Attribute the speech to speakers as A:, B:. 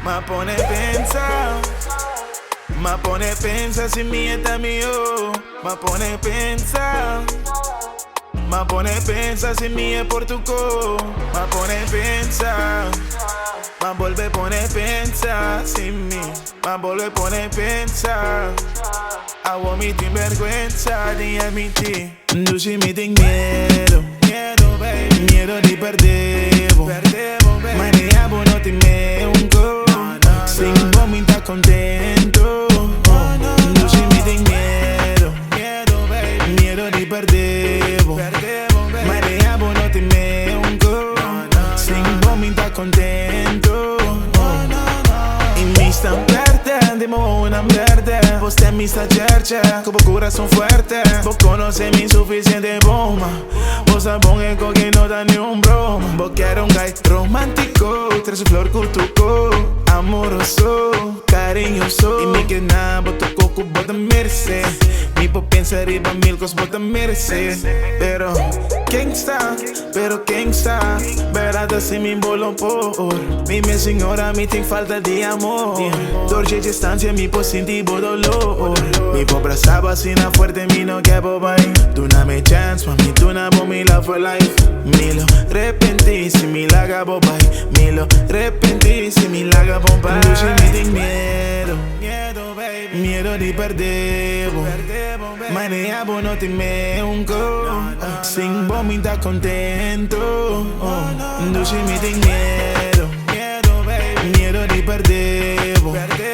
A: Ma pone pensa, ma pone pensa se mi è mio. Ma pone pensa, ma pone pensa se mi è por tu co. Ma pone pensa, ma vuelve pone pensa sin mí. Ma vuelve pone pensa. Hago mi vergüenza de admitir. Du si mi ting miedo, miedo baby, miedo di perdevo, perdevo baby. Maneavo no ti me un go, sin vomita contento. Du si mi ting miedo, miedo baby, miedo di perdevo, perdevo baby. Maneavo no ti me un go, sin vomita contento. E mi stan perdendo una merda. Você me está certa, com o coração forte. Vos conhece-me suficiente bomba. Vos é bom e que não dá nenhum broma. Vos quer guy romântico, traz flor cutuco, amoroso, carinhoso. E me que nada, boto coco, bota merce. Mi po pensar riba mil cos, bota merce. Pero quem está, verdade se me embolou por. Minha senhora, me tem falta de amor. Dor de distância, me po sentir dolor. Mi po abraçava assim na fuerte, me não quer bobai. Tu na me chance, mami, tu na bo mi love for life. Me lo repenti, se me laga bobai. Me lo repenti, se me laga bobai. Hoje me tem medo, miedo, baby. Miedo de perder, maneavo no te me un go. Sin vos me está contento. Hoje me tem medo, miedo, baby. Miedo de perder.